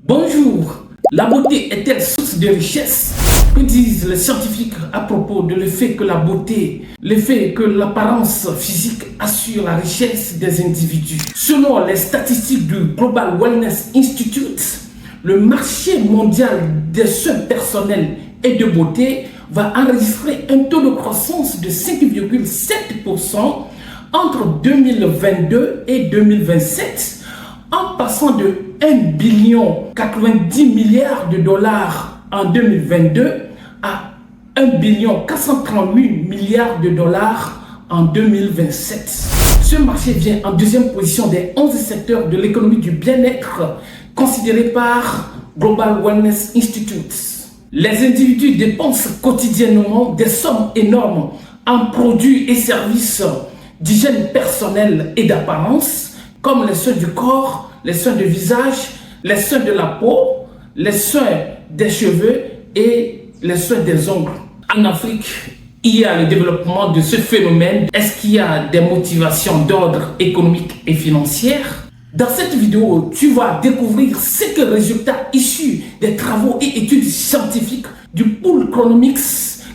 Bonjour, la beauté est-elle source de richesse? Que disent les scientifiques à propos de l'effet que la beauté, l'effet que l'apparence physique assure la richesse des individus? Selon les statistiques du Global Wellness Institute, le marché mondial des soins personnels et de beauté va enregistrer un taux de croissance de 5,7% entre 2022 et 2027, en passant de 1,90 milliard de dollars en 2022 à 1,438 milliard de dollars en 2027. Ce marché vient en deuxième position des 11 secteurs de l'économie du bien-être considérés par Global Wellness Institute. Les individus dépensent quotidiennement des sommes énormes en produits et services d'hygiène personnelle et d'apparence, comme les soins du corps, les soins du visage, les soins de la peau, les soins des cheveux et les soins des ongles. En Afrique, il y a le développement de ce phénomène. Est-ce qu'il y a des motivations d'ordre économique et financier? Dans cette vidéo, tu vas découvrir quelques résultats issus des travaux et études scientifiques du Pool Chronomics,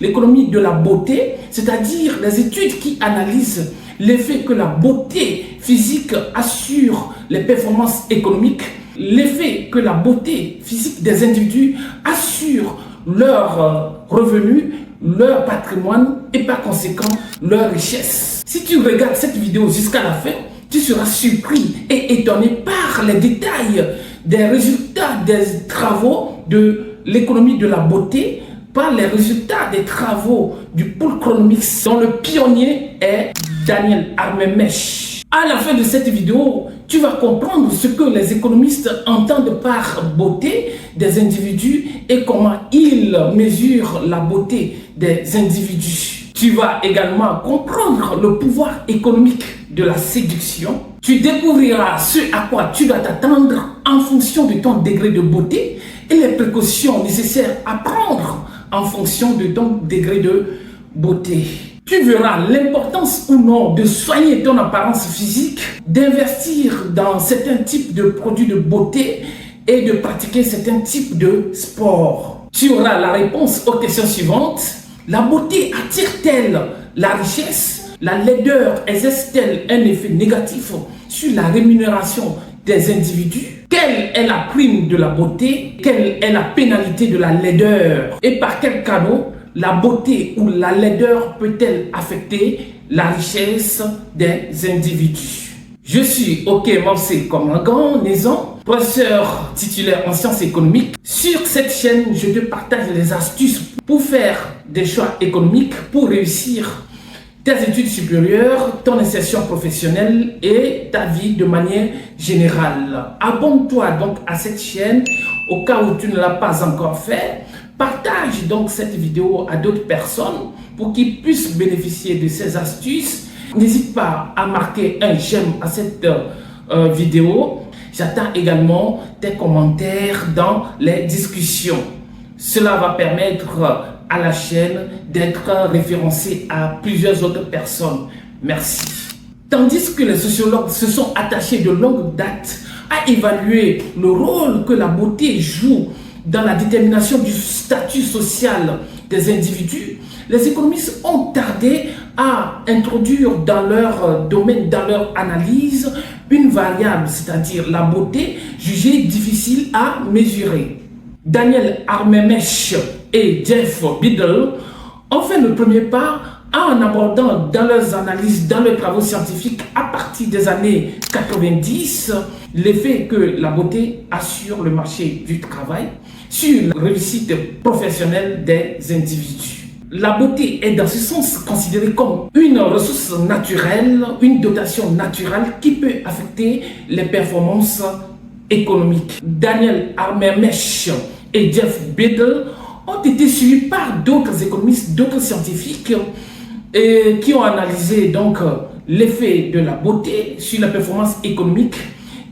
l'économie de la beauté, c'est-à-dire les études qui analysent l'effet que la beauté physique assure les performances économiques, l'effet que la beauté physique des individus assure leurs revenus, leur patrimoine et par conséquent leur richesse. Si tu regardes cette vidéo jusqu'à la fin, tu seras surpris et étonné par les détails des résultats des travaux de l'économie de la beauté, par les résultats des travaux du Pool Chronomics, dont le pionnier est Daniel Armemesh. À la fin de cette vidéo, tu vas comprendre ce que les économistes entendent par beauté des individus et comment ils mesurent la beauté des individus. Tu vas également comprendre le pouvoir économique de la séduction. Tu découvriras ce à quoi tu dois t'attendre en fonction de ton degré de beauté et les précautions nécessaires à prendre en fonction de ton degré de beauté. Tu verras l'importance ou non de soigner ton apparence physique, d'investir dans certains types de produits de beauté et de pratiquer certains types de sport. Tu auras la réponse aux questions suivantes. La beauté attire-t-elle la richesse? La laideur exerce-t-elle un effet négatif sur la rémunération des individus? Quelle est la prime de la beauté? Quelle est la pénalité de la laideur? Et par quel canot la beauté ou la laideur peut-elle affecter la richesse des individus? Je suis OK Mamsé Komangan Nézan, professeur titulaire en sciences économiques. Sur cette chaîne, je te partage les astuces pour faire des choix économiques, pour réussir tes études supérieures, ton insertion professionnelle et ta vie de manière générale. Abonne-toi donc à cette chaîne au cas où tu ne l'as pas encore fait. Partage donc cette vidéo à d'autres personnes pour qu'ils puissent bénéficier de ces astuces. N'hésite pas à marquer un j'aime à cette vidéo. J'attends également tes commentaires dans les discussions. Cela va permettre à la chaîne d'être référencée à plusieurs autres personnes. Merci. Tandis que les sociologues se sont attachés de longue date à évaluer le rôle que la beauté joue dans la détermination du statut social des individus, les économistes ont tardé à introduire dans leur domaine, dans leur analyse, une variable, c'est-à-dire la beauté, jugée difficile à mesurer. Daniel Armemesh et Jeff Biddle ont fait le premier pas en abordant dans leurs analyses, dans leurs travaux scientifiques à partir des années 90, l'effet que la beauté assure le marché du travail sur la réussite professionnelle des individus. La beauté est dans ce sens considérée comme une ressource naturelle, une dotation naturelle qui peut affecter les performances économiques. Daniel Armemesh et Jeff Biddle ont été suivis par d'autres économistes, d'autres scientifiques qui ont analysé donc l'effet de la beauté sur la performance économique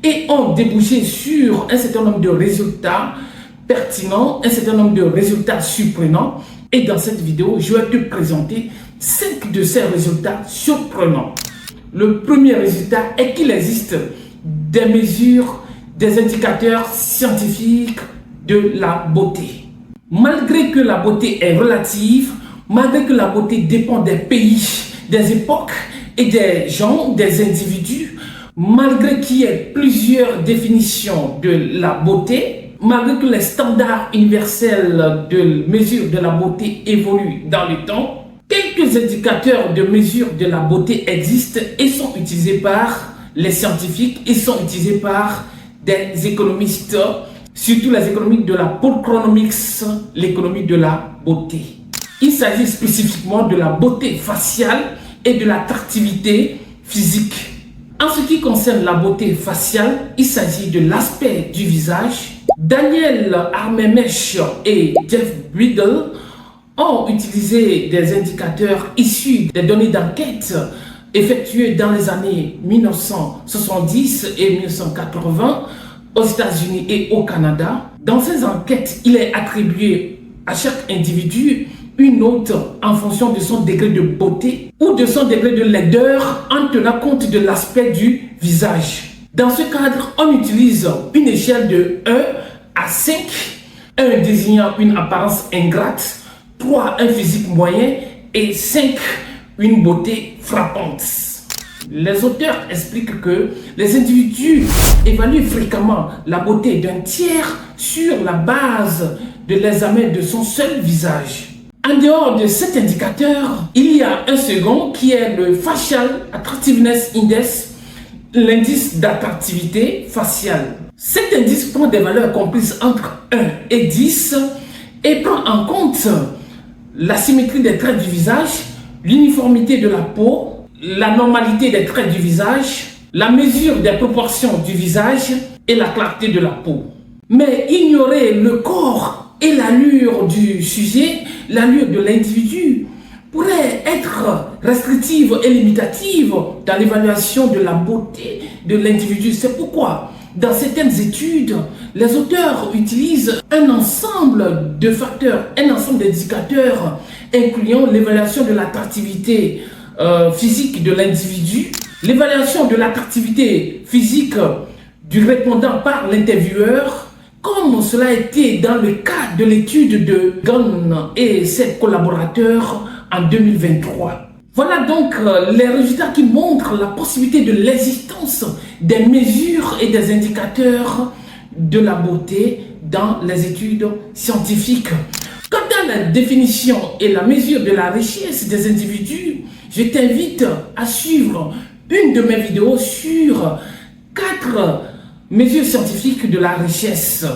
et ont débouché sur un certain nombre de résultats pertinents, un certain nombre de résultats surprenants. Et dans cette vidéo, je vais te présenter 5 de ces résultats surprenants. Le premier résultat est qu'il existe des mesures des indicateurs scientifiques de la beauté. Malgré que la beauté est relative, malgré que la beauté dépend des pays, des époques et des gens, des individus, malgré qu'il y ait plusieurs définitions de la beauté, malgré que les standards universels de mesure de la beauté évoluent dans le temps, quelques indicateurs de mesure de la beauté existent et sont utilisés par les scientifiques et sont utilisés par des économistes, surtout les économistes de la Polchronomics, l'économie de la beauté. Il s'agit spécifiquement de la beauté faciale et de l'attractivité physique. En ce qui concerne la beauté faciale, il s'agit de l'aspect du visage. Daniel Armemesh et Jeff Biddle ont utilisé des indicateurs issus des données d'enquête effectuées dans les années 1970 et 1980 aux États-Unis et au Canada. Dans ces enquêtes, il est attribué à chaque individu une note en fonction de son degré de beauté ou de son degré de laideur en tenant compte de l'aspect du visage. Dans ce cadre, on utilise une échelle de 1 à 5, 1 désignant une apparence ingrate, 3 un physique moyen et 5 une beauté frappante. Les auteurs expliquent que les individus évaluent fréquemment la beauté d'un tiers sur la base de l'examen de son seul visage. En dehors de cet indicateur, il y a un second qui est le Facial Attractiveness Index, l'indice d'attractivité faciale. Cet indice prend des valeurs comprises entre 1 et 10 et prend en compte la symétrie des traits du visage, l'uniformité de la peau, la normalité des traits du visage, la mesure des proportions du visage et la clarté de la peau. Mais ignorer le corps et l'allure du sujet, l'allure de l'individu, pourrait être restrictive et limitative dans l'évaluation de la beauté de l'individu. C'est pourquoi, dans certaines études, les auteurs utilisent un ensemble de facteurs, un ensemble d'indicateurs incluant l'évaluation de l'attractivité physique de l'individu, l'évaluation de l'attractivité physique du répondant par l'intervieweur, comme cela a été dans le cas de l'étude de Gunn et ses collaborateurs en 2023. Voilà donc les résultats qui montrent la possibilité de l'existence des mesures et des indicateurs de la beauté dans les études scientifiques. Quant à la définition et la mesure de la richesse des individus, je t'invite à suivre une de mes vidéos sur 4 mesures scientifiques de la richesse.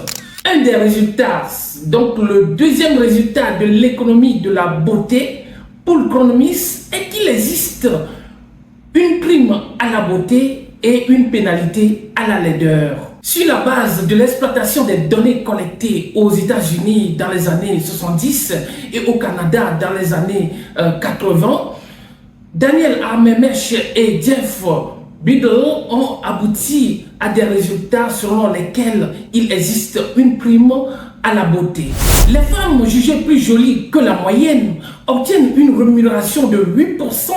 Un des résultats, donc le deuxième résultat de l'économie de la beauté, Polchronomics, est qu'il existe une prime à la beauté et une pénalité à la laideur. Sur la base de l'exploitation des données collectées aux États-Unis dans les années 70 et au Canada dans les années 80, Daniel Armemesh et Jeff Biddle ont abouti à des résultats selon lesquels il existe une prime à la beauté. Les femmes jugées plus jolies que la moyenne obtiennent une rémunération de 8%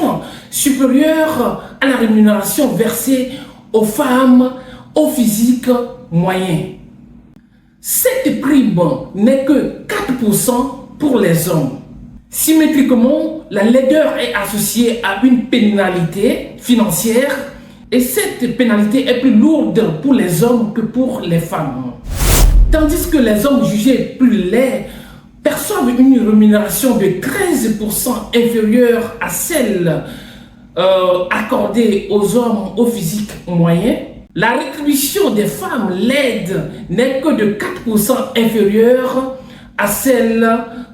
supérieure à la rémunération versée aux femmes au physique moyen. Cette prime n'est que 4% pour les hommes. Symétriquement, la laideur est associée à une pénalité financière et cette pénalité est plus lourde pour les hommes que pour les femmes. Tandis que les hommes jugés plus laids perçoivent une rémunération de 13% inférieure à celle accordée aux hommes au physique moyen, la rétribution des femmes laides n'est que de 4% inférieure à celle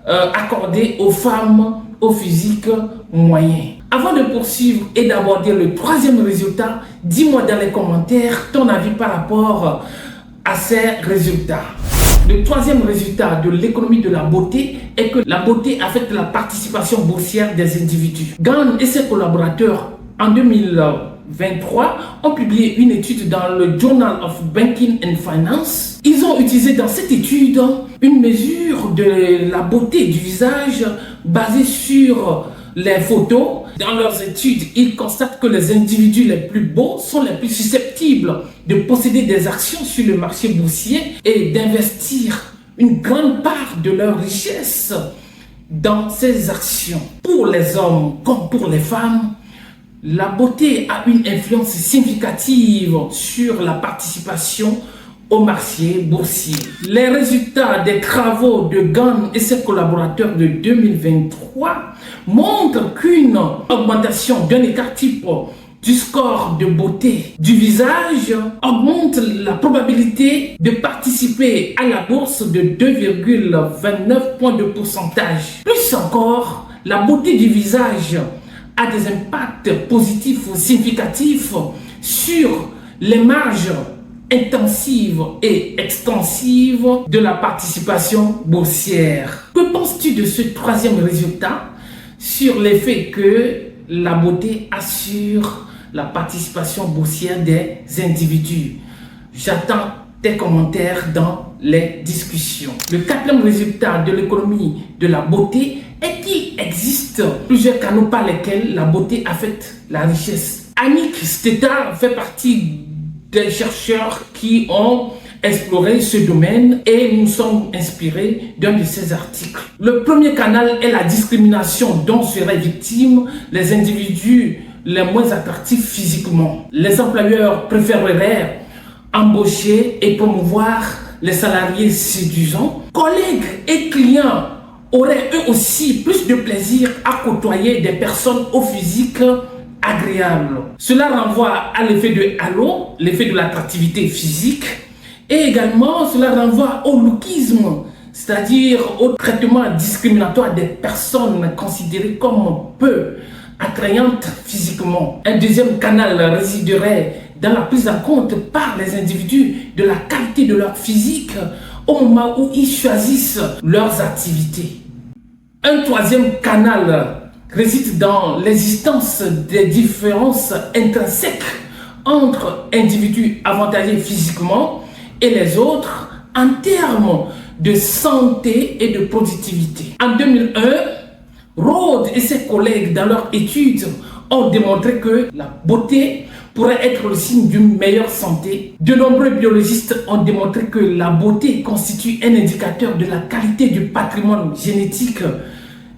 accordée aux femmes au physique moyen. Avant de poursuivre et d'aborder le troisième résultat, dis-moi dans les commentaires ton avis par rapport à ces résultats. Le troisième résultat de l'économie de la beauté est que la beauté affecte la participation boursière des individus. Gunn et ses collaborateurs en 2023 ont publié une étude dans le Journal of Banking and Finance. Ils ont utilisé dans cette étude une mesure de la beauté du visage basée sur les photos Dans leurs études, ils constatent que les individus les plus beaux sont les plus susceptibles de posséder des actions sur le marché boursier et d'investir une grande part de leur richesse dans ces actions. Pour les hommes comme pour les femmes, la beauté a une influence significative sur la participation au marché boursier. Les résultats des travaux de Gann et ses collaborateurs de 2023 montrent qu'une augmentation d'un écart type du score de beauté du visage augmente la probabilité de participer à la bourse de 2,29 points de pourcentage. Plus encore, la beauté du visage a des impacts positifs ou significatifs sur les marges intensive et extensive de la participation boursière. Que penses-tu de ce troisième résultat sur l'effet que la beauté assure la participation boursière des individus? J'attends tes commentaires dans les discussions. Le quatrième résultat de l'économie de la beauté est qu'il existe plusieurs canaux par lesquels la beauté affecte la richesse. Annick Stettard fait partie des chercheurs qui ont exploré ce domaine et nous sommes inspirés d'un de ces articles. Le premier canal est la discrimination dont seraient victimes les individus les moins attractifs physiquement. Les employeurs préféreraient embaucher et promouvoir les salariés séduisants. Collègues et clients auraient eux aussi plus de plaisir à côtoyer des personnes au physique agréable. Cela renvoie à l'effet de halo, l'effet de l'attractivité physique, et également cela renvoie au lookisme, c'est-à-dire au traitement discriminatoire des personnes considérées comme peu attrayantes physiquement. Un deuxième canal résiderait dans la prise en compte par les individus de la qualité de leur physique au moment où ils choisissent leurs activités. Un troisième canal réside dans l'existence des différences intrinsèques entre individus avantagés physiquement et les autres en termes de santé et de productivité. En 2001, Rhodes et ses collègues dans leur étude ont démontré que la beauté pourrait être le signe d'une meilleure santé. De nombreux biologistes ont démontré que la beauté constitue un indicateur de la qualité du patrimoine génétique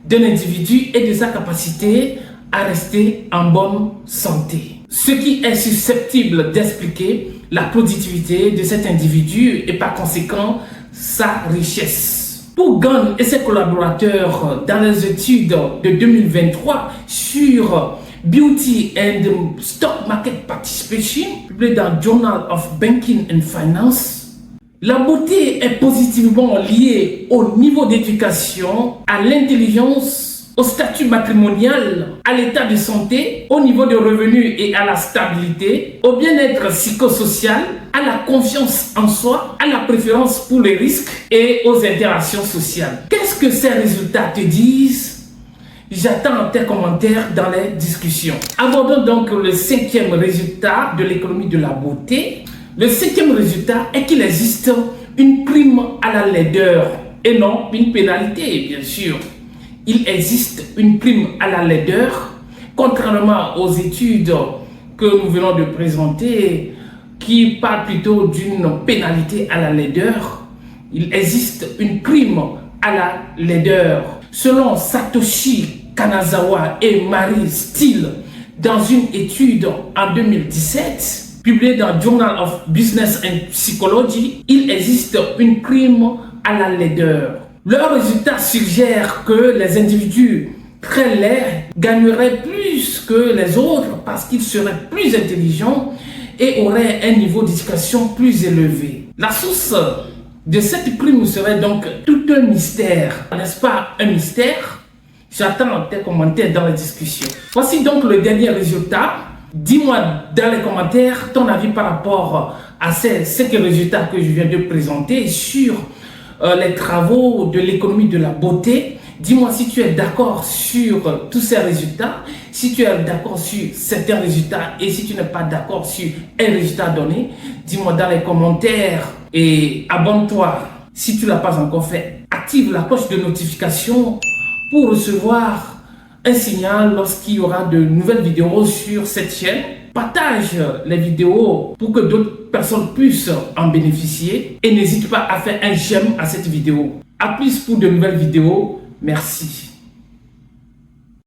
d'un individu et de sa capacité à rester en bonne santé. Ce qui est susceptible d'expliquer la productivité de cet individu et par conséquent sa richesse. Pour Gann et ses collaborateurs dans les études de 2023 sur Beauty and Stock Market Participation, publié dans Journal of Banking and Finance, la beauté est positivement liée au niveau d'éducation, à l'intelligence, au statut matrimonial, à l'état de santé, au niveau de revenus et à la stabilité, au bien-être psychosocial, à la confiance en soi, à la préférence pour les risques et aux interactions sociales. Qu'est-ce que ces résultats te disent? J'attends tes commentaires dans les discussions. Abordons donc le cinquième résultat de l'économie de la beauté. Le cinquième résultat est qu'il existe une prime à la laideur et non une pénalité, bien sûr. Il existe une prime à la laideur, contrairement aux études que nous venons de présenter, qui parlent plutôt d'une pénalité à la laideur. Il existe une prime à la laideur. Selon Satoshi Kanazawa et Mary Steele, dans une étude en 2017, publiée dans Journal of Business and Psychology, il existe une prime à la laideur. Leurs résultats suggèrent que les individus très laids gagneraient plus que les autres parce qu'ils seraient plus intelligents et auraient un niveau d'éducation plus élevé. La source de cette prime serait donc tout un mystère. N'est-ce pas un mystère? J'attends tes commentaires dans la discussion. Voici donc le dernier résultat. Dis-moi dans les commentaires ton avis par rapport à ces 5 résultats que je viens de présenter sur les travaux de l'économie de la beauté. Dis-moi si tu es d'accord sur tous ces résultats, si tu es d'accord sur certains résultats et si tu n'es pas d'accord sur un résultat donné. Dis-moi dans les commentaires et abonne-toi si tu ne l'as pas encore fait. Active la cloche de notification pour recevoir un signal lorsqu'il y aura de nouvelles vidéos sur cette chaîne. Partage les vidéos pour que d'autres personnes puissent en bénéficier et n'hésite pas à faire un j'aime à cette vidéo. A plus pour de nouvelles vidéos. Merci.